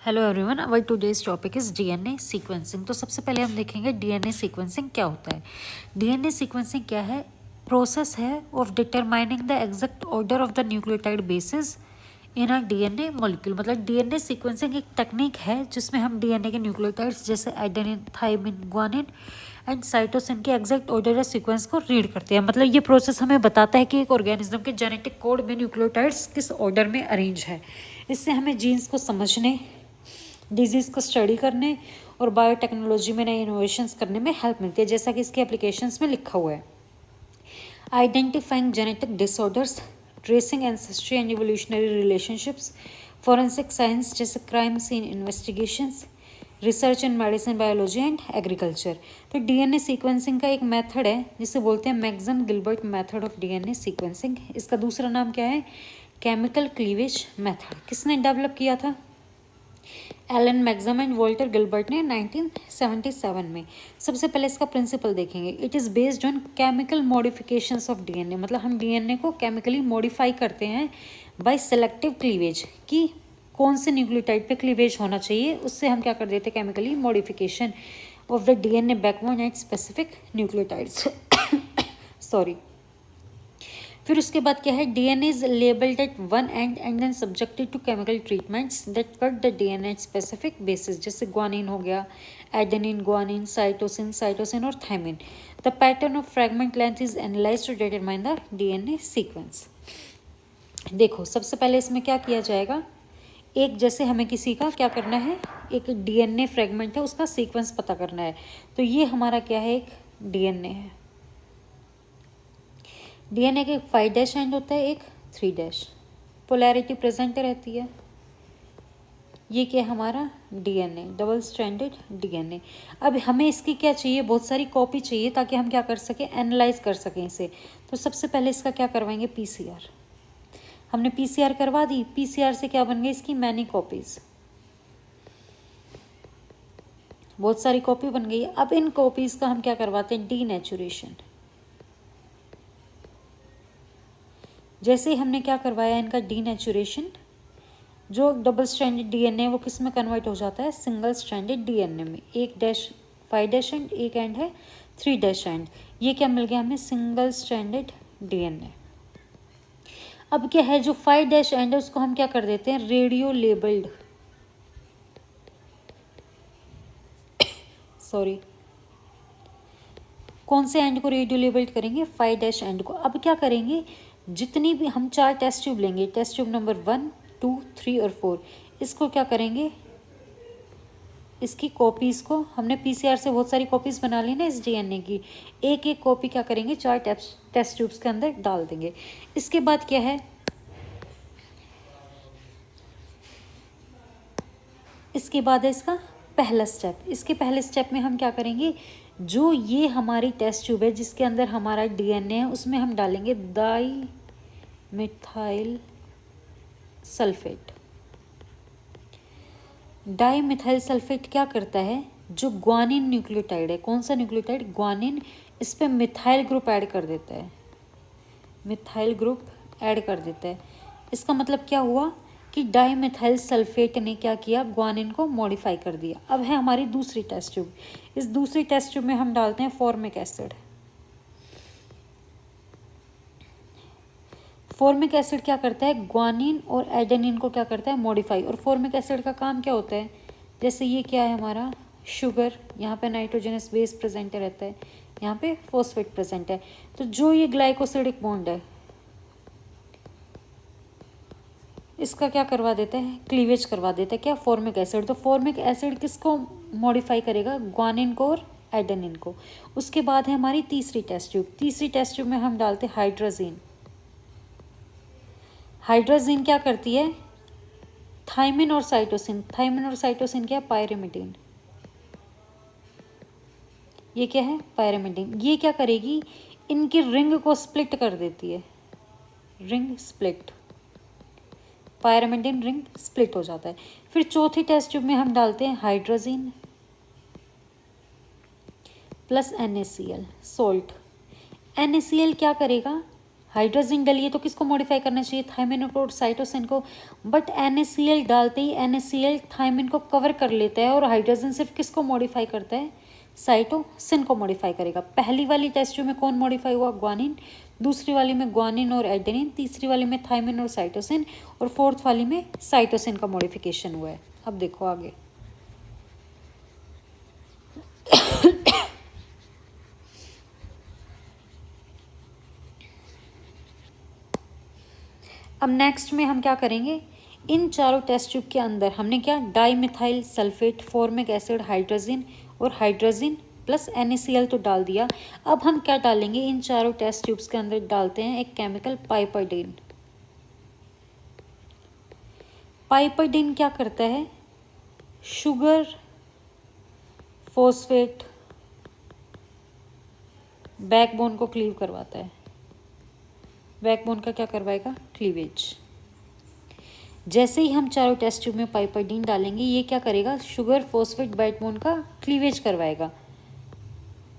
Hello everyone, our today's topic is DNA sequencing. तो सबसे पहले हम देखेंगे डीएनए सीक्वेंसिंग क्या होता है। डीएनए सीक्वेंसिंग क्या है? प्रोसेस है of determining the exact order of the nucleotide basis in a DNA molecule. मतलब डीएनए सीक्वेंसिंग एक टेक्निक है जिसमें हम डीएनए के न्यूक्लियोटाइड्स जैसे adenine, thymine, guanine and cytosine के एग्जैक्ट ऑर्डर या सीक्वेंस को रीड करते हैं। मतलब ये प्रोसेस हमें बताता है कि एक ऑर्गेनिज्म के जेनेटिक कोड में न्यूक्लियोटाइड्स किस ऑर्डर में अरेंज है। इससे हमें जीन्स को समझने, डिजीज़ को स्टडी करने और बायोटेक्नोलॉजी में नए इनोवेशंस करने में हेल्प मिलती है, जैसा कि इसके एप्लीकेशंस में लिखा हुआ है। Identifying genetic disorders, tracing ancestry and evolutionary relationships, forensic science जैसे crime scene investigations, research in medicine, biology and agriculture. तो डीएनए सीक्वेंसिंग का एक मेथड है जिसे बोलते हैं Maxam Gilbert method of DNA sequencing. इसका दूसरा नाम क्या है? Chemical cleavage method. किसने डेवलप किया था? Allan Maxam and Walter Gilbert ने 1977 में। सबसे पहले इसका प्रिंसिपल देखेंगे। It is based on chemical modifications of DNA. मतलब हम डीएनए को केमिकली मॉडिफाई करते हैं बाय सेलेक्टिव क्लीवेज, कि कौन से न्यूक्लियोटाइड पे क्लीवेज होना चाहिए, उससे हम क्या कर देते हैं, chemically modification of the DNA backbone at specific nucleotides. Sorry. फिर उसके बाद क्या है? DNA is labelled at one end then subjected to chemical treatments that cut the DNA at specific bases. जैसे ग्वानिन हो गया, एडेनिन, ग्वानिन, साइटोसिन और thymine. The pattern of fragment length is analysed to determine the DNA sequence. देखो, सबसे पहले इसमें क्या किया जाएगा, एक जैसे हमें किसी का क्या करना है, एक डीएनए फ्रेगमेंट है, उसका सीक्वेंस पता करना है। तो ये हमारा क्या है? एक डीएनए है। डीएनए के 5 डैश एंड होता है, एक 3 डैश। पोलैरिटी प्रेजेंट रहती है। ये क्या है? हमारा डीएनए, डबल स्ट्रैंडेड डीएनए। अब हमें इसकी क्या चाहिए? बहुत सारी कॉपी चाहिए ताकि हम क्या कर सकें, एनालाइज कर सकें इसे। तो सबसे पहले इसका क्या करवाएंगे? पीसीआर। हमने पीसीआर करवा दी। पीसीआर से क्या बन गई? इसकी मैनी कॉपीज, बहुत सारी कॉपी बन गई। अब इन कॉपीज का हम क्या करवाते हैं? डीनेचुरेशन। जैसे ही हमने क्या करवाया, इनका डीनेचुरेशन, जो डबल स्ट्रैंडेड डीएनए वो किस में कन्वर्ट हो जाता है? सिंगल स्ट्रैंडेड डीएनए में। एक डैश 5 डैश एंड, एक एंड है 3 डैश एंड। ये क्या मिल गया हमें? Single stranded DNA. अब क्या है, जो 5 डैश एंड है उसको हम क्या कर देते हैं? रेडियो लेबल्ड, सॉरी, कौन से एंड को रेडियो लेबल्ड करेंगे? 5 डैश एंड को। अब क्या करेंगे, जितनी भी हम 4 टेस्ट ट्यूब लेंगे, टेस्ट ट्यूब नंबर 1, 2, 3 और 4, इसको क्या करेंगे, इसकी कॉपीज़ को, हमने पीसीआर से बहुत सारी कॉपीज़ बना ली ना इस डीएनए की, एक एक कॉपी क्या करेंगे, 4 टेस्ट ट्यूब्स के अंदर डाल देंगे। इसके बाद क्या है, इसके बाद है इसका पहला स्टेप। इसके पहले स्टेप में हम क्या करेंगे, जो ये हमारी टेस्ट ट्यूब है जिसके अंदर हमारा डीएनए है, उसमें हम डालेंगे di methyl sulphate. Di methyl sulphate क्या करता है, जो ग्वानिन न्यूक्लियोटाइड है, कौन सा न्यूक्लियोटाइड? ग्वानिन, इस पर मिथाइल ग्रुप ऐड कर देता है, मिथाइल ग्रुप ऐड कर देता है। इसका मतलब क्या हुआ कि डाई मिथाइल सल्फेट ने क्या किया, ग्वानिन को मॉडिफाई कर दिया। अब है हमारी दूसरी टेस्ट ट्यूब। इस दूसरी टेस्ट ट्यूब में हम डालते हैं फॉर्मिक एसिड। फॉर्मिक एसिड क्या करता है, ग्वानिन और एडेनिन को क्या करता है, मॉडिफाई। और फॉर्मिक एसिड का काम क्या होता है, जैसे ये क्या है हमारा शुगर, यहाँ पे नाइट्रोजनस बेस प्रेजेंट रहता है, यहाँ पे फॉस्फेट प्रेजेंट है। तो जो ये ग्लाइकोसिडिक बॉन्ड है, इसका क्या करवा देता है, क्लीवेज करवा देता है, क्या, फॉर्मिक एसिड। तो फॉर्मिक एसिड किसको मॉडिफाई करेगा, ग्वानिन को और एडेनिन को। उसके बाद है हमारी तीसरी टेस्ट ट्यूब। तीसरी टेस्ट ट्यूब में हम डालते हैं हाइड्रोजीन। हाइड्रोजीन क्या करती है, थाइमिन और साइटोसिन। थाइमिन और साइटोसिन क्या है, पायरिमिडीन। ये क्या है, पायरिमिडीन। ये क्या करेगी, इनकी रिंग को स्प्लिट कर देती है, ring split, pyrimidine ring split हो जाता है। फिर चौथी टेस्ट ट्यूब में हम डालते हैं hydrazine plus NaCl, salt. NaCl क्या करेगा, हाइड्रोजन डलिए तो किसको मॉडिफाई करना चाहिए, थायमिन और साइटोसिन को, बट NaCl डालते ही NaCl थायमिन को कवर कर लेता है और हाइड्रोजन सिर्फ किसको मॉडिफाई करता है, साइटोसिन को मॉडिफाई करेगा। पहली वाली टेस्ट ट्यूब में कौन मॉडिफाई हुआ, ग्वानिन, दूसरी वाली में ग्वानिन और एडेनिन, तीसरी वाली में थायमिन और साइटोसिन, और फोर्थ वाली में साइटोसिन का मॉडिफिकेशन हुआ है। अब देखो आगे, अब नेक्स्ट में हम क्या करेंगे, इन चारों टेस्ट ट्यूब के अंदर हमने क्या, di methyl sulphate, formic acid, hydrogen और हाइड्रोजन प्लस NaCl तो डाल दिया। अब हम क्या डालेंगे, इन चारों टेस्ट ट्यूब्स के अंदर डालते हैं एक केमिकल पाइपरडीन। पाइपरडीन क्या करता है, शुगर फॉस्फेट बैकबोन को क्लीव करवाता है, बैकबोन का क्या करवाएगा, क्लीवेज। जैसे ही हम चारों टेस्ट ट्यूब में पाइपरडीन डालेंगे, ये क्या करेगा, शुगर फॉस्फेट बैकबोन का क्लीवेज करवाएगा।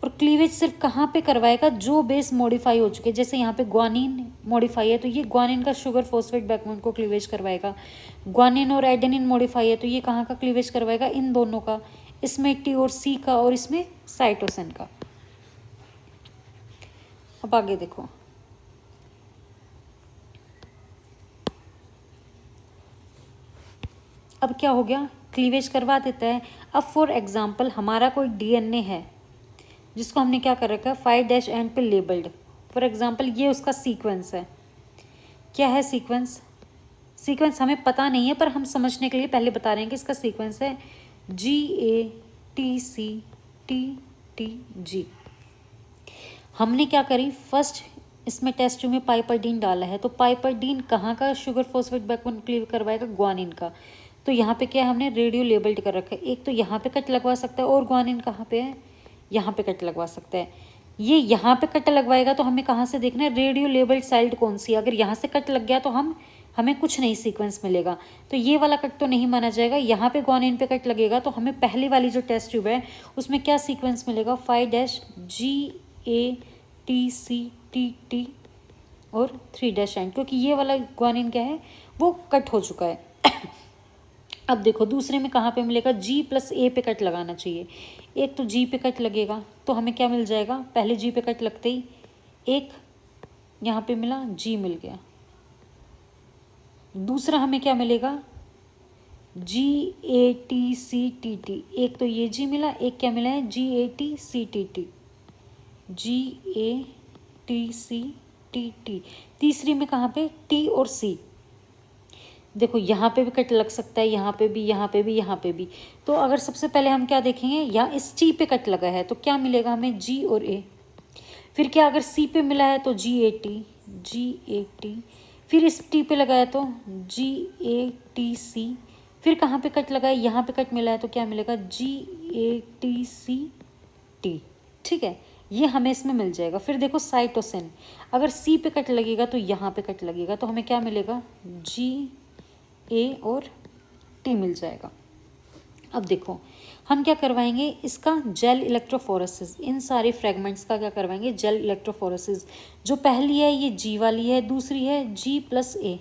और क्लीवेज सिर्फ कहाँ पे करवाएगा, जो बेस मॉडिफाई हो चुके हैं, जैसे यहाँ पे ग्वानिन मॉडिफाई है तो ये ग्वानिन का शुगर फॉस्फेट बैकबोन को क्लीवेज करवाएगा। ग्वानिन और एडेनिन मॉडिफाई है तो ये कहाँ का क्लीवेज करवाएगा, इन दोनों का, इसमें T और C का और इसमें साइटोसिन का। अब आगे देखो, अब क्या हो गया, क्लीवेज करवा देता है। अब फॉर एग्जाम्पल हमारा कोई DNA है जिसको हमने क्या कर रखा है, 5' एंड पे लेबल्ड। फॉर एग्जाम्पल ये उसका सीक्वेंस है, क्या है सीक्वेंस, सीक्वेंस हमें पता नहीं है पर हम समझने के लिए पहले बता रहे हैं कि इसका सीक्वेंस है GATCTTG। हमने क्या करी, फर्स्ट इसमें टेस्ट ट्यूब में पाइपरडीन डाला है तो पाइपरडीन कहाँ का शुगर फॉस्फेट बैकबोन क्लीव करवाएगा, ग्वानिन का। तो यहाँ पे क्या है, हमने रेडियो लेबल्ड कर रखा है, एक तो यहाँ पे कट लगवा सकता है और ग्वानिन कहाँ पे है, यहाँ पे कट लगवा सकता है। ये यहाँ पे कट लगवाएगा तो हमें कहाँ से देखना है, रेडियो लेबल्ड साइड कौन सी है। अगर यहाँ से कट लग गया तो हमें कुछ नहीं सीक्वेंस मिलेगा, तो ये वाला कट तो नहीं माना जाएगा। यहाँ पे ग्वानिन पे कट लगेगा तो हमें पहली वाली जो टेस्ट ट्यूब है उसमें क्या सीक्वेंस मिलेगा, 5' GATCTT और 3' क्योंकि ये वाला ग्वानिन क्या है, वो कट हो चुका है। अब देखो दूसरे में कहाँ पे मिलेगा, G+A पे कट लगाना चाहिए। एक तो G पे कट लगेगा तो हमें क्या मिल जाएगा, पहले G पे कट लगते ही एक यहाँ पे मिला, G मिल गया। दूसरा हमें क्या मिलेगा, GATCTT, एक तो ये G मिला, एक क्या मिला है, GATCTT, GATCTT। तीसरी में कहाँ पे, T और C। देखो यहाँ पे भी कट लग सकता है, यहाँ पे भी, यहाँ पे भी, यहाँ पे भी। तो अगर सबसे पहले हम क्या देखेंगे, यहाँ इस T पे कट लगा है तो क्या मिलेगा हमें, G और A। फिर क्या अगर C पे मिला है तो GAT, फिर इस T पे लगा है तो GATC। फिर कहाँ पे कट लगा है, यहाँ पे कट मिला है तो क्या मिलेगा, GATCT। ठीक है, ये हमें इसमें मिल जाएगा। फिर देखो साइटोसिन, अगर C पे कट लगेगा तो यहाँ पे कट लगेगा तो हमें क्या मिलेगा, GA और T मिल जाएगा। अब देखो हम क्या करवाएंगे, इसका जेल इलेक्ट्रोफोरेसिस, इन सारे फ्रेगमेंट्स का क्या करवाएंगे, जेल इलेक्ट्रोफोरेसिस। जो पहली है ये G वाली है, दूसरी है G+A,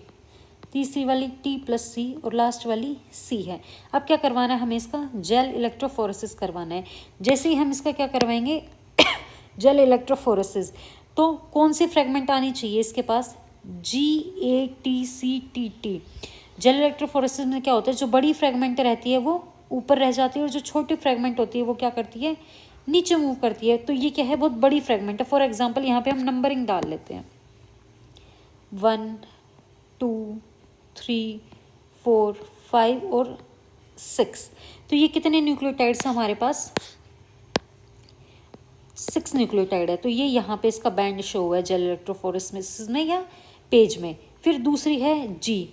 तीसरी वाली T+C और लास्ट वाली C है। अब क्या करवाना है हमें, इसका जेल इलेक्ट्रोफोरेसिस करवाना है। जैसे ही हम इसका क्या करवाएंगे जेल इलेक्ट्रोफोरेसिस, तो कौन सी फ्रेगमेंट आनी चाहिए इसके पास, GATCTT। जेल इलेक्ट्रोफोरेसिस में क्या होता है, जो बड़ी फ्रेगमेंट रहती है वो ऊपर रह जाती है और जो छोटी फ्रेगमेंट होती है वो क्या करती है, नीचे मूव करती है। तो ये क्या है, बहुत बड़ी फ्रेगमेंट है। फॉर एग्जांपल यहाँ पे हम नंबरिंग डाल लेते हैं, 1 2 3 4 5 और 6। तो ये कितने न्यूक्लियोटाइड्स हैं हमारे पास, 6 न्यूक्लियोटाइड है। तो ये यहाँ पे इसका बैंड शो हुआ है जेल इलेक्ट्रोफोरेसिस में या पेज में। फिर दूसरी है G,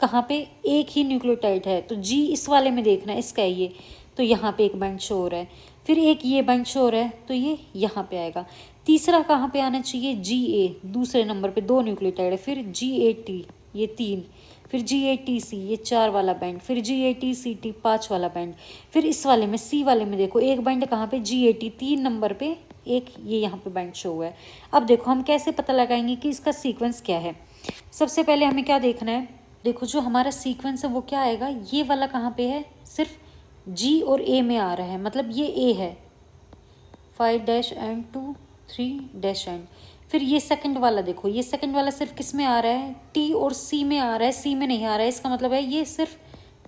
कहाँ पे, एक ही न्यूक्लियोटाइड है तो G इस वाले में देखना है, इसका है ये, तो यहाँ पे एक बैंड शो हो रहा है। फिर एक ये बैंड शो हो रहा है तो ये यहाँ पे आएगा। तीसरा कहाँ पे आना चाहिए, GA, दूसरे नंबर पे 2 न्यूक्लियोटाइड है। फिर GAT, ये 3, फिर GATC, ये 4 वाला बैंड, फिर GATCT 5 वाला बैंड। फिर इस वाले में C वाले में देखो एक बैंड कहाँ पे, GAT 3 नंबर पे एक ये यहाँ पे बैंड शो हुआ है। अब देखो हम कैसे पता लगाएंगे कि इसका सीक्वेंस क्या है। सबसे पहले हमें क्या देखना है, देखो जो हमारा सीक्वेंस है वो क्या आएगा, ये वाला कहाँ पे है, सिर्फ जी और ए में आ रहा है, मतलब ये ए है 5 डैश एंड 2 3 डैश एंड। फिर ये सेकंड वाला देखो, ये सेकंड वाला सिर्फ किस में आ रहा है, टी और सी में आ रहा है, सी में नहीं आ रहा है, इसका मतलब है ये सिर्फ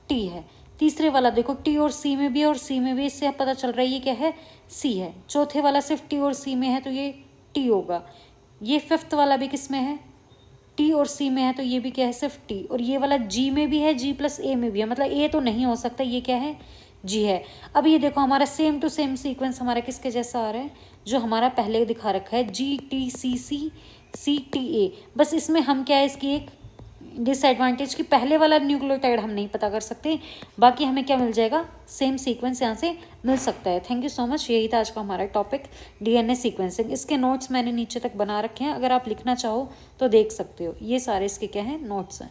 टी है। तीसरे वाला देखो टी और सी में भी है और सी में भी, इससे पता चल रहा है ये क्या है, सी है। चौथे वाला सिर्फ टी और सी में है तो ये टी होगा। ये फिफ्थ वाला भी किस में है, टी और सी में है तो ये भी क्या है, सिर्फ टी। और ये वाला जी में भी है, जी प्लस ए में भी है, मतलब ए तो नहीं हो सकता, ये क्या है, जी है। अब ये देखो हमारा सेम टू सेम सीक्वेंस हमारा किसके जैसा आ रहा है, जो हमारा पहले दिखा रखा है, G T C C C T A. बस इसमें हम क्या है, इसकी एक डिसएडवांटेज कि पहले वाला न्यूक्लियोटाइड हम नहीं पता कर सकते, बाकी हमें क्या मिल जाएगा, सेम सीक्वेंस यहाँ से मिल सकता है। थैंक यू सो मच, यही था आज का हमारा टॉपिक डीएनए सीक्वेंसिंग। इसके नोट्स मैंने नीचे तक बना रखे हैं, अगर आप लिखना चाहो तो देख सकते हो, ये सारे इसके क्या हैं, नोट्स हैं।